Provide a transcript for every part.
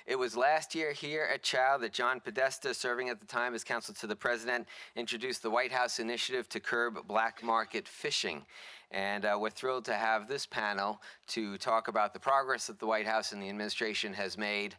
It was last year here at Chow that John Podesta, serving at the time as counsel to the president, introduced the White House initiative to curb black market fishing. And we're thrilled to have this panel to talk about the progress that the White House and the administration has made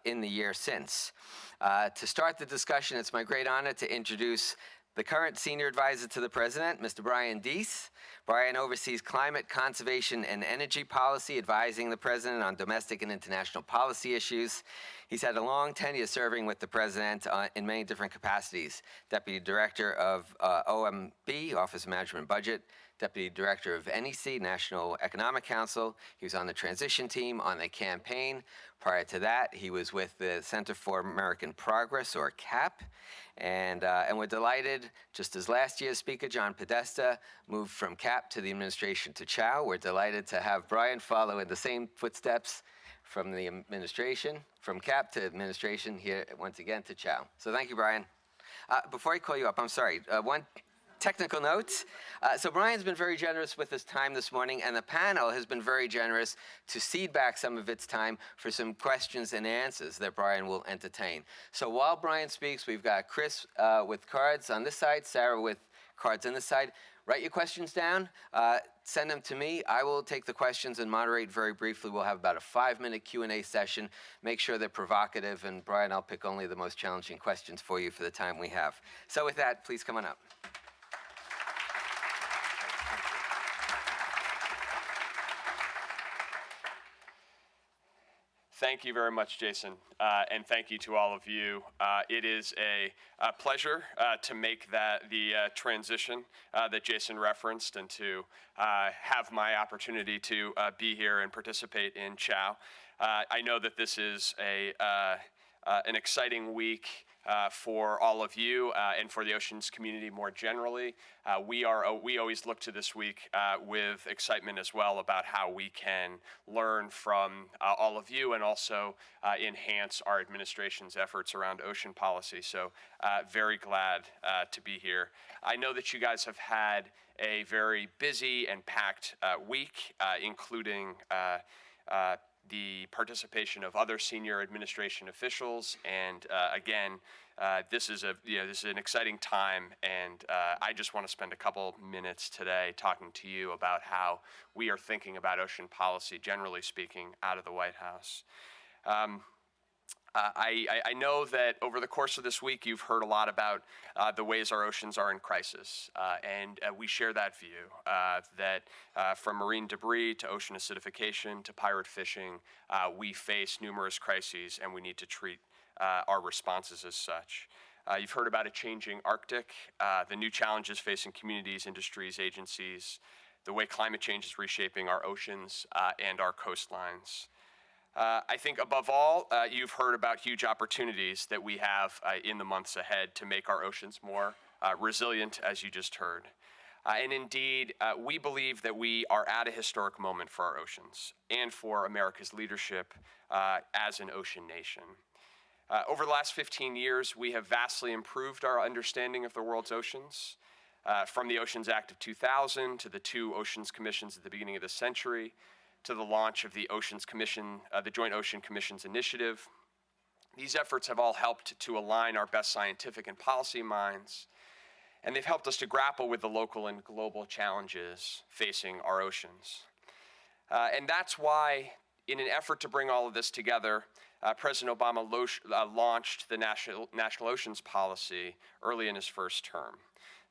in the year since. To start the discussion, it's my great honor to introduce the current senior advisor to the president, Mr. Brian Deese. Brian oversees climate, conservation, and energy policy, advising the president on domestic and international policy issues. He's had a long tenure serving with the president in many different capacities. Deputy Director of OMB, Office of Management and Budget, Deputy Director of NEC, National Economic Council. He was on the transition team, on the campaign. Prior to that, he was with the Center for American Progress, or CAP. And we're delighted, just as last year's speaker, John Podesta, moved from CAP to the administration to Chow. We're delighted to have Brian follow in the same footsteps from the administration, from CAP to administration, here once again to Chow. So thank you, Brian. Before I call you up, I'm sorry, one technical note. So Brian's been very generous with his time this morning, and the panel has been very generous to cede back some of its time for some questions and answers that Brian will entertain. So while Brian speaks, we've got Chris with cards on this side, Sarah with cards on this side. Write your questions down, send them to me. I will take the questions and moderate very briefly. We'll have about a 5-minute Q&A session. Make sure they're provocative, and Brian, I'll pick only the most challenging questions for you for the time we have. So with that, please come on up. Thank you very much, Jason, and thank you to all of you. It is a pleasure to make the transition that Jason referenced, and to have my opportunity to be here and participate in Chow. I know that this is an exciting week for all of you and for the oceans community more generally. We always look to this week with excitement as well about how we can learn from all of you and also enhance our administration's efforts around ocean policy. So very glad to be here. I know that you guys have had a very busy and packed week, including the participation of other senior administration officials, and again, this is an exciting time, and I just want to spend a couple minutes today talking to you about how we are thinking about ocean policy, generally speaking, out of the White House. I know that over the course of this week, you've heard a lot about the ways our oceans are in crisis, and we share that view, that from marine debris to ocean acidification to pirate fishing, we face numerous crises, and we need to treat our responses as such. You've heard about a changing Arctic, the new challenges facing communities, industries, agencies, the way climate change is reshaping our oceans and our coastlines. I think above all, you've heard about huge opportunities that we have in the months ahead to make our oceans more resilient, as you just heard. And indeed, we believe that we are at a historic moment for our oceans and for America's leadership as an ocean nation. Over the last 15 years, we have vastly improved our understanding of the world's oceans, from the Oceans Act of 2000 to the 2 Oceans Commissions at the beginning of the century, to the launch of the Oceans Commission, the Joint Ocean Commission's initiative. These efforts have all helped to align our best scientific and policy minds, and they've helped us to grapple with the local and global challenges facing our oceans. And that's why, in an effort to bring all of this together, President Obama launched the National Oceans Policy early in his first term.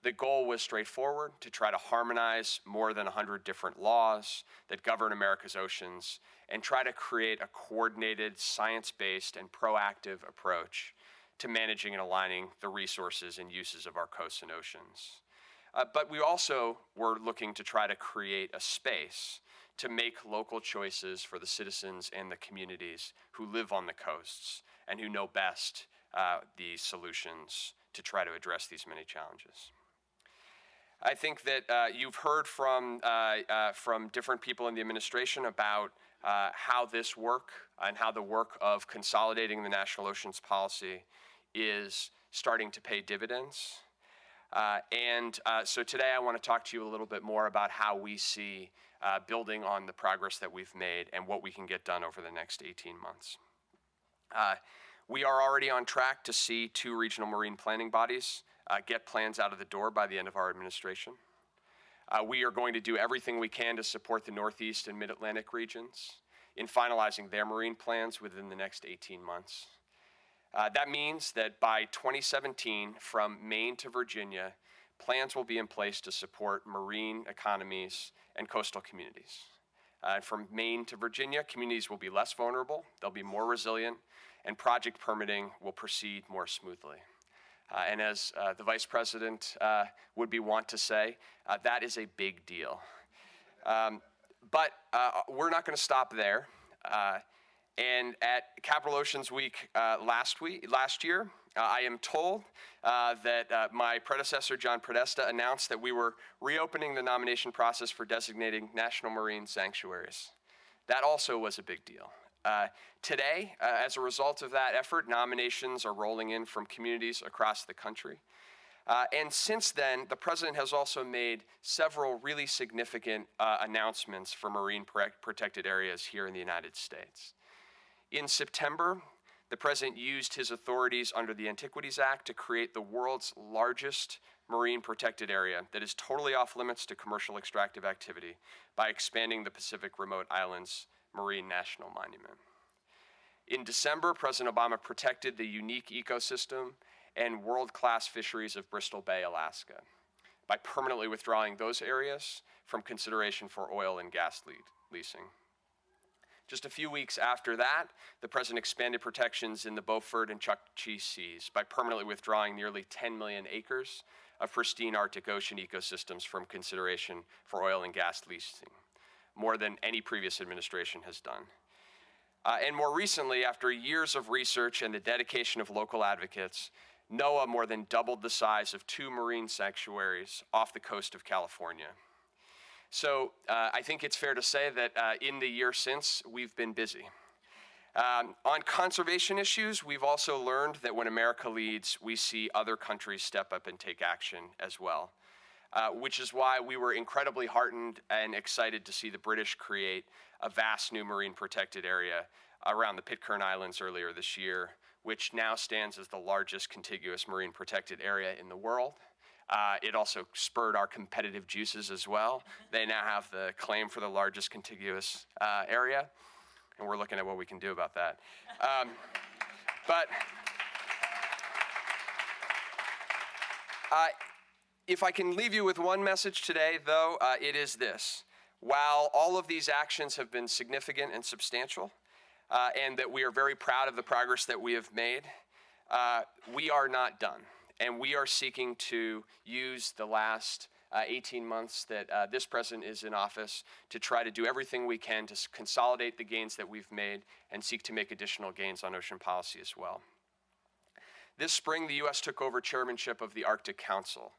The goal was straightforward: to try to harmonize more than 100 different laws that govern America's oceans and try to create a coordinated, science-based, and proactive approach to managing and aligning the resources and uses of our coasts and oceans. But we also were looking to try to create a space to make local choices for the citizens and the communities who live on the coasts and who know best the solutions to try to address these many challenges. I think that you've heard from different people in the administration about how this work and how the work of consolidating the National Oceans Policy is starting to pay dividends. So today I want to talk to you a little bit more about how we see building on the progress that we've made and what we can get done over the next 18 months. We are already on track to see 2 regional marine planning bodies get plans out of the door by the end of our administration. We are going to do everything we can to support the Northeast and Mid-Atlantic regions in finalizing their marine plans within the next 18 months. That means that by 2017, from Maine to Virginia, plans will be in place to support marine economies and coastal communities. From Maine to Virginia, communities will be less vulnerable, they'll be more resilient, and project permitting will proceed more smoothly. And as the Vice President would be wont to say, that is a big deal. But we're not going to stop there. And at Capital Oceans Week last year, I am told that my predecessor, John Podesta, announced that we were reopening the nomination process for designating national marine sanctuaries. That also was a big deal. Today, as a result of that effort, nominations are rolling in from communities across the country. And since then, the President has also made several really significant announcements for marine protected areas here in the United States. In September, the President used his authorities under the Antiquities Act to create the world's largest marine protected area that is totally off limits to commercial extractive activity by expanding the Pacific Remote Islands Marine National Monument. In December, President Obama protected the unique ecosystem and world-class fisheries of Bristol Bay, Alaska, by permanently withdrawing those areas from consideration for oil and gas leasing. Just a few weeks after that, the President expanded protections in the Beaufort and Chukchi Seas by permanently withdrawing nearly 10 million acres of pristine Arctic Ocean ecosystems from consideration for oil and gas leasing, more than any previous administration has done. And more recently, after years of research and the dedication of local advocates, NOAA more than doubled the size of 2 marine sanctuaries off the coast of California. So I think it's fair to say that in the year since, we've been busy. On conservation issues, we've also learned that when America leads, we see other countries step up and take action as well, which is why we were incredibly heartened and excited to see the British create a vast new marine protected area around the Pitcairn Islands earlier this year, which now stands as the largest contiguous marine protected area in the world. It also spurred our competitive juices as well. They now have the claim for the largest contiguous area, and we're looking at what we can do about that. But if I can leave you with one message today, though, it is this. While all of these actions have been significant and substantial, and that we are very proud of the progress that we have made, we are not done. And we are seeking to use the last 18 months that this president is in office to try to do everything we can to consolidate the gains that we've made and seek to make additional gains on ocean policy as well. This spring, the U.S. took over chairmanship of the Arctic Council.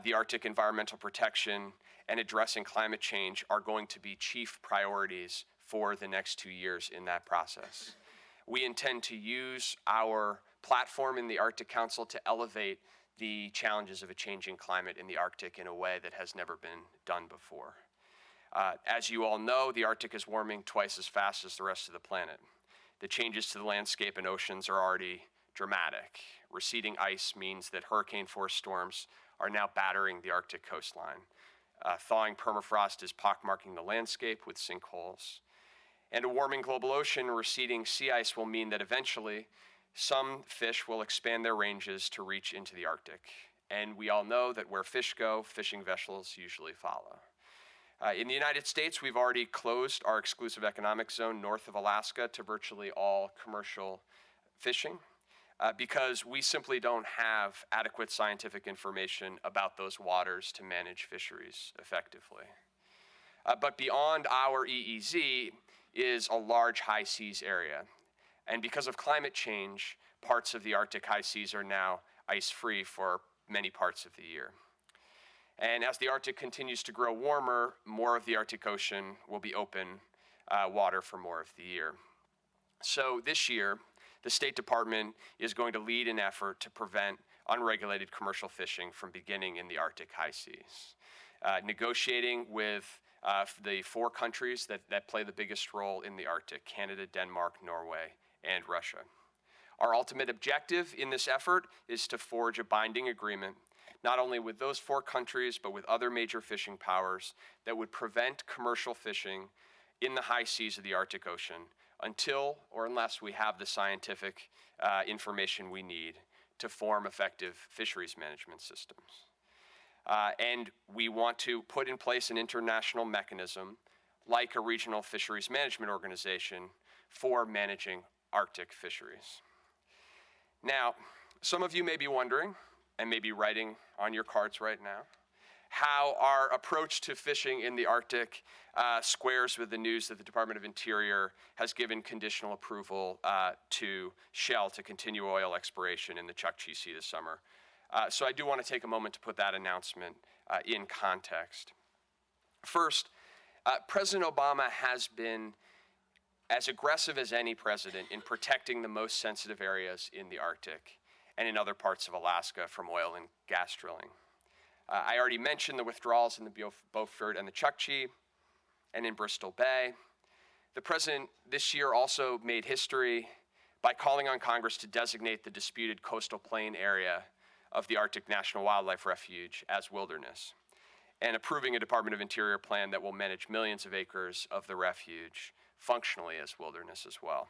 The Arctic environmental protection and addressing climate change are going to be chief priorities for the next 2 years in that process. We intend to use our platform in the Arctic Council to elevate the challenges of a changing climate in the Arctic in a way that has never been done before. As you all know, the Arctic is warming twice as fast as the rest of the planet. The changes to the landscape and oceans are already dramatic. Receding ice means that hurricane-force storms are now battering the Arctic coastline. Thawing permafrost is pockmarking the landscape with sinkholes. And a warming global ocean and receding sea ice will mean that eventually some fish will expand their ranges to reach into the Arctic. And we all know that where fish go, fishing vessels usually follow. In the United States, we've already closed our exclusive economic zone north of Alaska to virtually all commercial fishing because we simply don't have adequate scientific information about those waters to manage fisheries effectively. But beyond our EEZ is a large high seas area. And because of climate change, parts of the Arctic high seas are now ice-free for many parts of the year. And as the Arctic continues to grow warmer, more of the Arctic Ocean will be open water for more of the year. So this year, the State Department is going to lead an effort to prevent unregulated commercial fishing from beginning in the Arctic high seas. Negotiating with the 4 countries that play the biggest role in the Arctic, Canada, Denmark, Norway, and Russia. Our ultimate objective in this effort is to forge a binding agreement, not only with those 4 countries, but with other major fishing powers that would prevent commercial fishing in the high seas of the Arctic Ocean until or unless we have the scientific information we need to form effective fisheries management systems. And we want to put in place an international mechanism like a regional fisheries management organization for managing Arctic fisheries. Now, some of you may be wondering, and may be writing on your cards right now, how our approach to fishing in the Arctic squares with the news that the Department of Interior has given conditional approval to Shell to continue oil exploration in the Chukchi Sea this summer. So I do want to take a moment to put that announcement in context. First, President Obama has been as aggressive as any president in protecting the most sensitive areas in the Arctic and in other parts of Alaska from oil and gas drilling. I already mentioned the withdrawals in the Beaufort and the Chukchi and in Bristol Bay. The president this year also made history by calling on Congress to designate the disputed coastal plain area of the Arctic National Wildlife Refuge as wilderness, and approving a Department of Interior plan that will manage millions of acres of the refuge functionally as wilderness as well.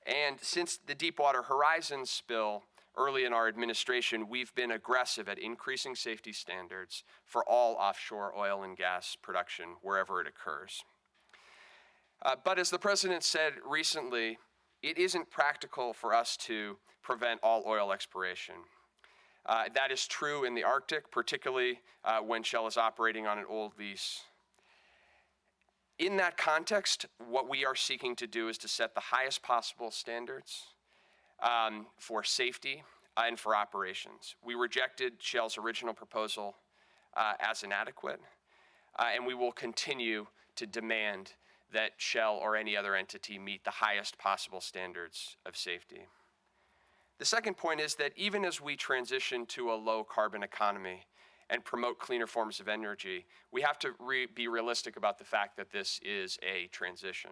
And since the Deepwater Horizon spill early in our administration, we've been aggressive at increasing safety standards for all offshore oil and gas production wherever it occurs. But as the president said recently, it isn't practical for us to prevent all oil exploration. That is true in the Arctic, particularly when Shell is operating on an old lease. In that context, what we are seeking to do is to set the highest possible standards for safety and for operations. We rejected Shell's original proposal as inadequate, and we will continue to demand that Shell or any other entity meet the highest possible standards of safety. The second point is that even as we transition to a low carbon economy and promote cleaner forms of energy, we have to be realistic about the fact that this is a transition.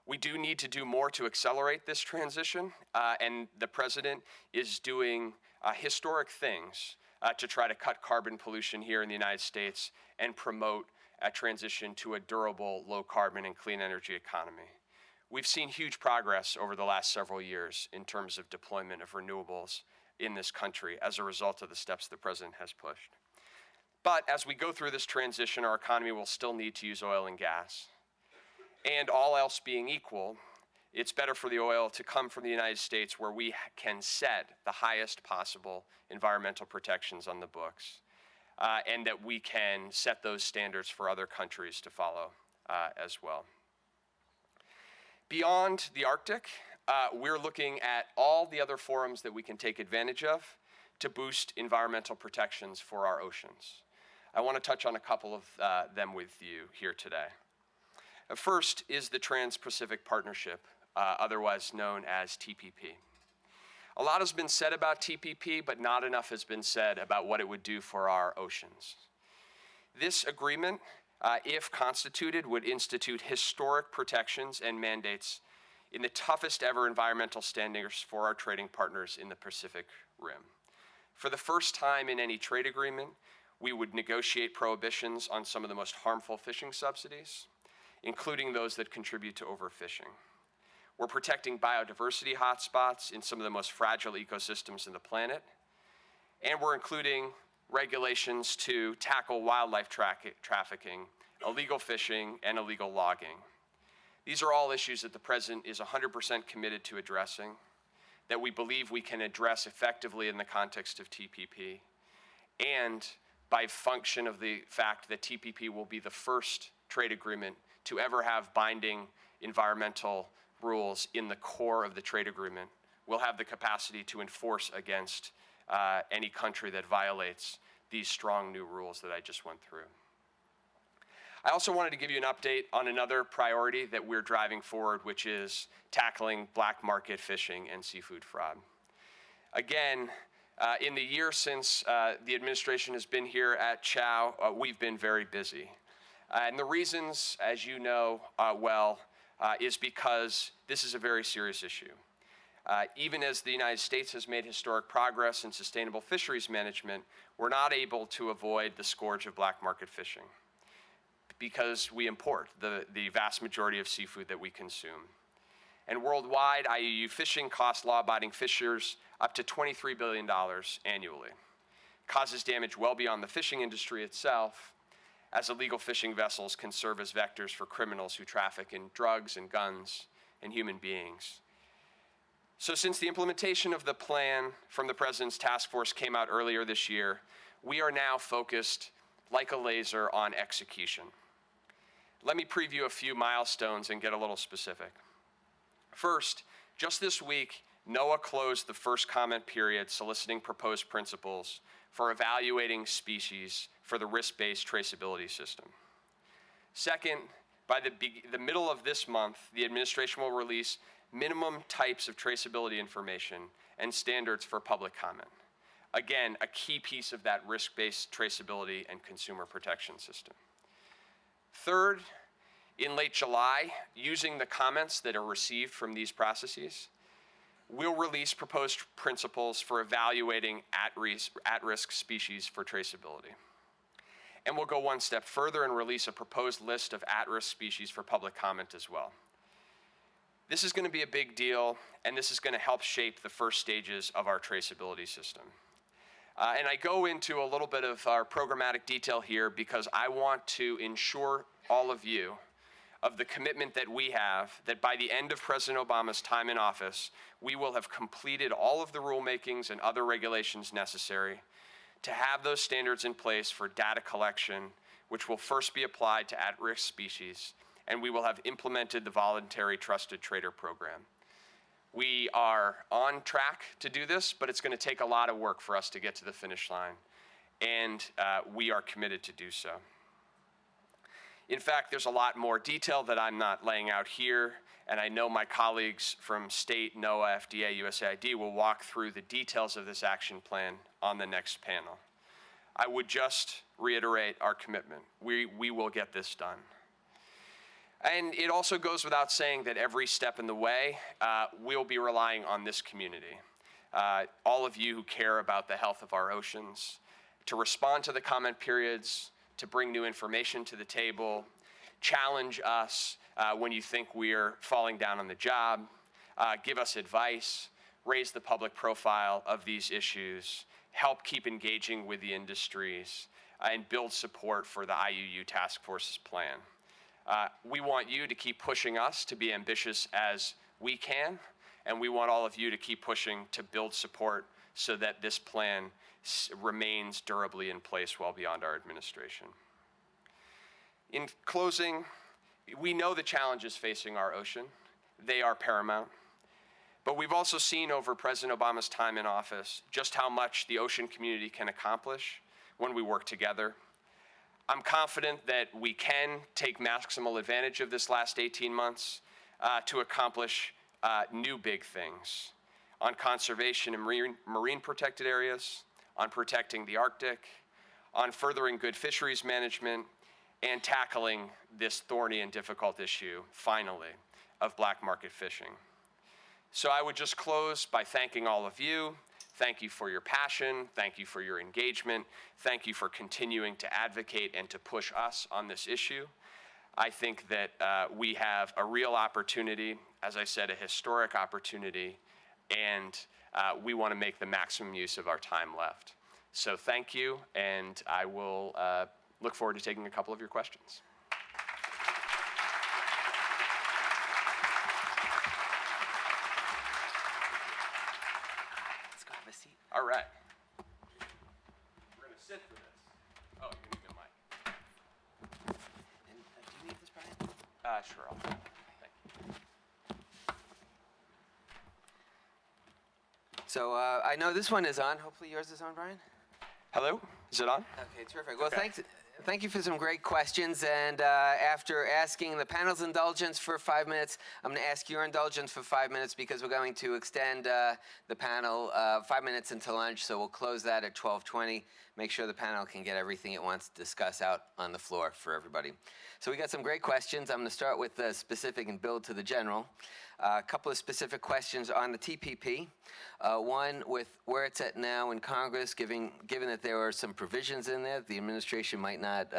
We do need to do more to accelerate this transition, and the president is doing historic things to try to cut carbon pollution here in the United States and promote a transition to a durable, low carbon and clean energy economy. We've seen huge progress over the last several years in terms of deployment of renewables in this country as a result of the steps the president has pushed. But as we go through this transition, our economy will still need to use oil and gas. And all else being equal, it's better for the oil to come from the United States, where we can set the highest possible environmental protections on the books, and that we can set those standards for other countries to follow as well. Beyond the Arctic, we're looking at all the other forums that we can take advantage of to boost environmental protections for our oceans. I want to touch on a couple of them with you here today. First is the Trans-Pacific Partnership, otherwise known as TPP. A lot has been said about TPP, but not enough has been said about what it would do for our oceans. This agreement, if constituted, would institute historic protections and mandates in the toughest ever environmental standards for our trading partners in the Pacific Rim. For the first time in any trade agreement, we would negotiate prohibitions on some of the most harmful fishing subsidies, including those that contribute to overfishing. We're protecting biodiversity hotspots in some of the most fragile ecosystems on the planet, and we're including regulations to tackle wildlife trafficking, illegal fishing, and illegal logging. These are all issues that the president is 100% committed to addressing, that we believe we can address effectively in the context of TPP, and by function of the fact that TPP will be the first trade agreement to ever have binding environmental rules in the core of the trade agreement. We'll have the capacity to enforce against any country that violates these strong new rules that I just went through. I also wanted to give you an update on another priority that we're driving forward, which is tackling black market fishing and seafood fraud. Again, in the year since the administration has been here at CHOW, we've been very busy. And the reasons, as you know well, is because this is a very serious issue. Even as the United States has made historic progress in sustainable fisheries management, we're not able to avoid the scourge of black market fishing because we import the vast majority of seafood that we consume. And worldwide, IUU fishing costs law-abiding fishers up to $23 billion annually. Causes damage well beyond the fishing industry itself, as illegal fishing vessels can serve as vectors for criminals who traffic in drugs and guns and human beings. So since the implementation of the plan from the President's task force came out earlier this year, we are now focused like a laser on execution. Let me preview a few milestones and get a little specific. First, just this week, NOAA closed the first comment period soliciting proposed principles for evaluating species for the risk-based traceability system. Second, by the middle of this month, the administration will release minimum types of traceability information and standards for public comment. Again, a key piece of that risk-based traceability and consumer protection system. Third, in late July, using the comments that are received from these processes, we'll release proposed principles for evaluating at-risk species for traceability. And we'll go one step further and release a proposed list of at-risk species for public comment as well. This is going to be a big deal, and this is going to help shape the first stages of our traceability system. And I go into a little bit of our programmatic detail here because I want to ensure all of you of the commitment that we have that by the end of President Obama's time in office, we will have completed all of the rulemakings and other regulations necessary to have those standards in place for data collection, which will first be applied to at-risk species, and we will have implemented the voluntary trusted trader program. We are on track to do this, but it's going to take a lot of work for us to get to the finish line, and we are committed to do so. In fact, there's a lot more detail that I'm not laying out here, and I know my colleagues from state, NOAA, FDA, USAID will walk through the details of this action plan on the next panel. I would just reiterate our commitment. We will get this done. And it also goes without saying that every step in the way, we'll be relying on this community. All of you who care about the health of our oceans, to respond to the comment periods, to bring new information to the table, challenge us when you think we're falling down on the job, give us advice, raise the public profile of these issues, help keep engaging with the industries, and build support for the IUU Task Force's plan. We want you to keep pushing us to be ambitious as we can, and we want all of you to keep pushing to build support so that this plan remains durably in place well beyond our administration. In closing, we know the challenges facing our ocean. They are paramount. But we've also seen over President Obama's time in office just how much the ocean community can accomplish when we work together. I'm confident that we can take maximal advantage of this last 18 months to accomplish new big things on conservation in marine protected areas, on protecting the Arctic, on furthering good fisheries management, and tackling this thorny and difficult issue, finally, of black market fishing. So I would just close by thanking all of you. Thank you for your passion. Thank you for your engagement. Thank you for continuing to advocate and to push us on this issue. I think that we have a real opportunity, as I said, a historic opportunity, and we want to make the maximum use of our time left. So thank you, and I will look forward to taking a couple of your questions. Let's go have a seat. All right. We're going to sit for this. Oh, you need the mic. And, do you need this, Brian? Sure, I'll thank you. So I know this one is on. Hopefully yours is on, Brian? Hello? Is it on? Okay, terrific. Well, Okay. thank you for some great questions. And after asking the panel's indulgence for 5 minutes, I'm going to ask your indulgence for 5 minutes because we're going to extend the panel 5 minutes into lunch. So we'll close that at 12:20. make sure the panel can get everything it wants to discuss out on the floor for everybody. So we got some great questions. I'm going to start with the specific and build to the general. A couple of specific questions on the TPP. One with where it's at now in Congress, given that there are some provisions in there the administration might not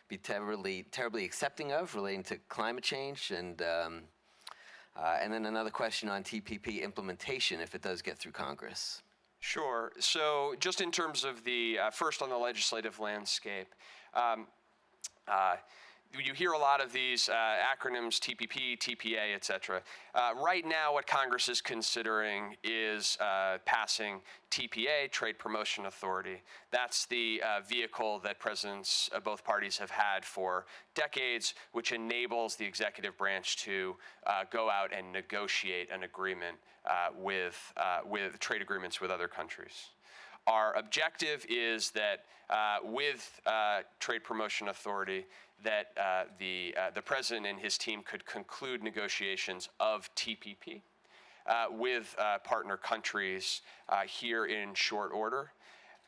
be terribly accepting of relating to climate change, and then another question on TPP implementation if it does get through Congress. Sure. So just in terms of the, first on the legislative landscape, you hear a lot of these acronyms, TPP, TPA, et cetera. Right now, what Congress is considering is passing TPA, Trade Promotion Authority. That's the vehicle that presidents of both parties have had for decades, which enables the executive branch to go out and negotiate an agreement with trade agreements with other countries. Our objective is that with Trade Promotion Authority, that the president and his team could conclude negotiations of TPP with partner countries here in short order.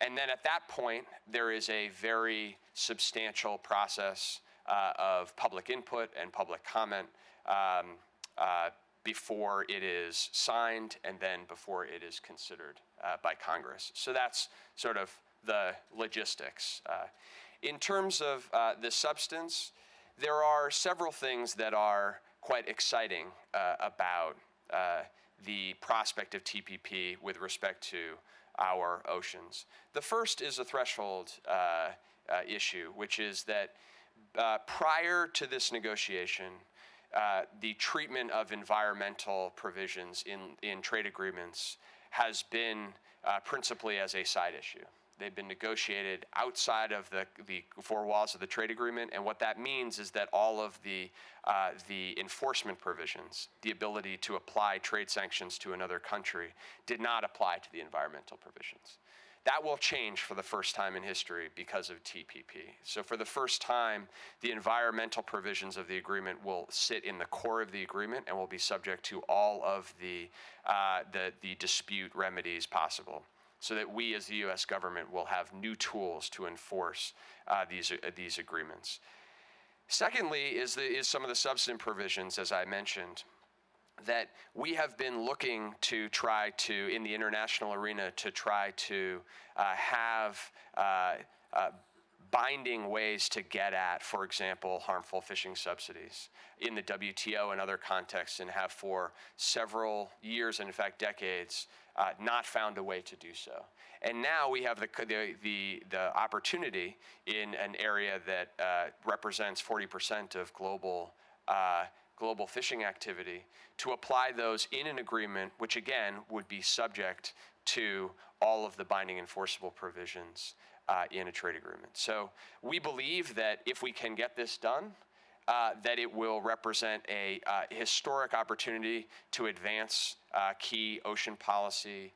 And then at that point, there is a very substantial process of public input and public comment before it is signed and then before it is considered by Congress. So that's sort of the logistics. In terms of the substance, there are several things that are quite exciting about the prospect of TPP with respect to our oceans. The first is a threshold issue, which is that prior to this negotiation, the treatment of environmental provisions in trade agreements has been principally as a side issue. They've been negotiated outside of the four walls of the trade agreement, and what that means is that all of the enforcement provisions, the ability to apply trade sanctions to another country, did not apply to the environmental provisions. That will change for the first time in history because of TPP. So for the first time, the environmental provisions of the agreement will sit in the core of the agreement and will be subject to all of the dispute remedies possible, so that we as the U.S. government will have new tools to enforce these agreements. Secondly is some of the substantive provisions, as I mentioned, that we have been looking to try to, in the international arena, to try to have binding ways to get at, for example, harmful fishing subsidies in the WTO and other contexts, and have for several years, and in fact decades, not found a way to do so. And now we have the opportunity in an area that represents 40% of global fishing activity to apply those in an agreement, which again would be subject to all of the binding enforceable provisions in a trade agreement. So we believe that if we can get this done, that it will represent a historic opportunity to advance key ocean policy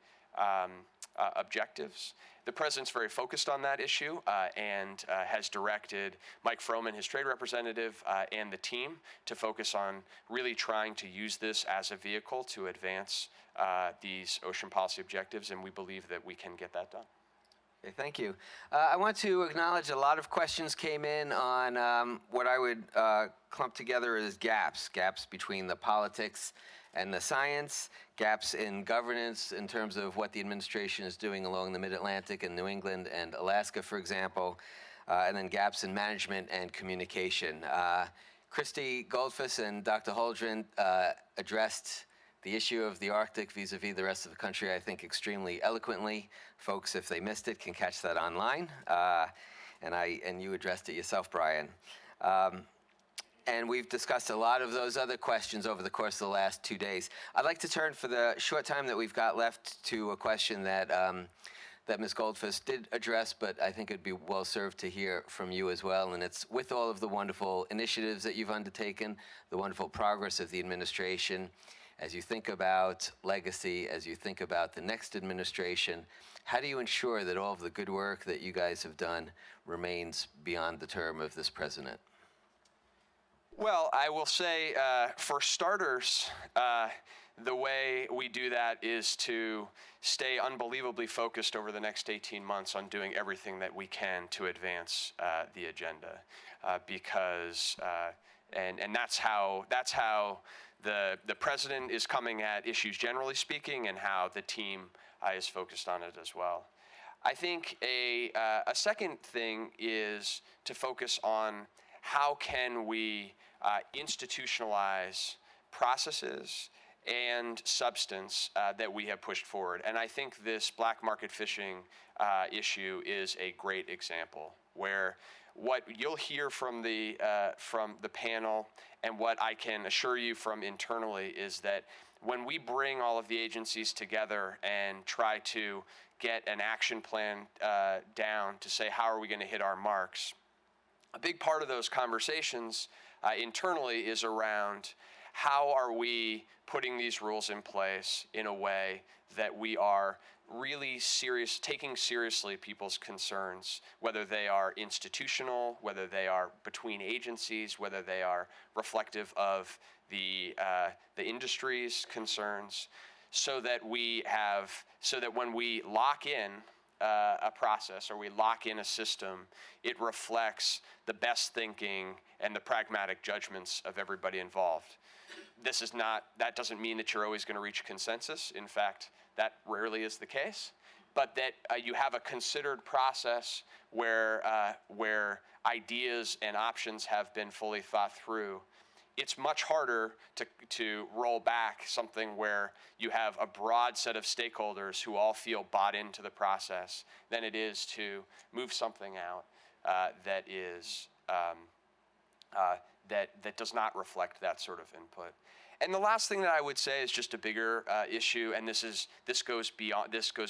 objectives. The president's very focused on that issue and has directed Mike Froman, his trade representative, and the team to focus on really trying to use this as a vehicle to advance these ocean policy objectives, and we believe that we can get that done. Okay, thank you. I want to acknowledge a lot of questions came in on what I would clump together as gaps between the politics and the science, gaps in governance in terms of what the administration is doing along the Mid-Atlantic and New England and Alaska, for example, and then gaps in management and communication. Christy Goldfuss and Dr. Holdren addressed the issue of the Arctic vis-a-vis the rest of the country, I think, extremely eloquently. Folks, if they missed it, can catch that online. And you addressed it yourself, Brian. And we've discussed a lot of those other questions over the course of the last 2 days. I'd like to turn, for the short time that we've got left, to a question that that Ms. Goldfuss did address, but I think it'd be well served to hear from you as well. And it's with all of the wonderful initiatives that you've undertaken, the wonderful progress of the administration, as you think about legacy, as you think about the next administration, how do you ensure that all of the good work that you guys have done remains beyond the term of this president? Well, I will say, for starters, the way we do that is to stay unbelievably focused over the next 18 months on doing everything that we can to advance the agenda, because and that's how the president is coming at issues generally speaking, and how the team is focused on it as well. I think a second thing is to focus on how can we institutionalize processes and substance that we have pushed forward. And I think this black market fishing issue is a great example, where what you'll hear from the panel, and what I can assure you from internally, is that when we bring all of the agencies together and try to get an action plan down to say how are we going to hit our marks, a big part of those conversations internally is around how are we putting these rules in place in a way that we are really taking seriously people's concerns, whether they are institutional, whether they are between agencies, whether they are reflective of the industry's concerns, so that when we lock in a process, or we lock in a system, it reflects the best thinking and the pragmatic judgments of everybody involved. That doesn't mean that you're always going to reach consensus. In fact, that rarely is the case. But that you have a considered process where ideas and options have been fully thought through. It's much harder to roll back something where you have a broad set of stakeholders who all feel bought into the process than it is to move something out that does not reflect that sort of input. And the last thing that I would say is just a bigger issue, and this goes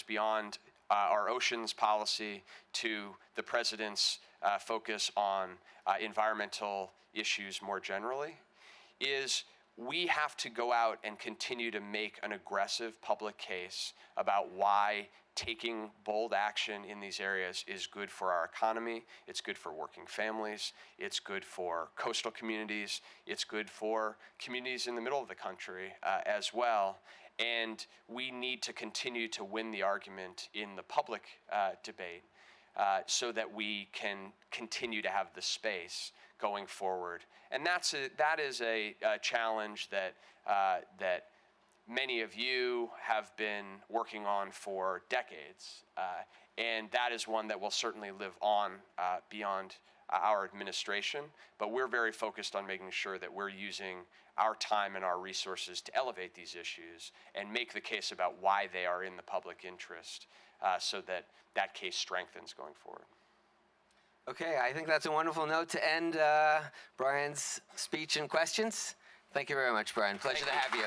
beyond our oceans policy to the president's focus on environmental issues more generally, is we have to go out and continue to make an aggressive public case about why taking bold action in these areas is good for our economy, it's good for working families, it's good for coastal communities, it's good for communities in the middle of the country as well. And we need to continue to win the argument in the public debate so that we can continue to have the space going forward. And that is a challenge that many of you have been working on for decades. And that is one that will certainly live on beyond our administration. But we're very focused on making sure that we're using our time and our resources to elevate these issues and make the case about why they are in the public interest, so that that case strengthens going forward. Okay, I think that's a wonderful note to end Brian's speech and questions. Thank you very much, Brian. Pleasure to have you.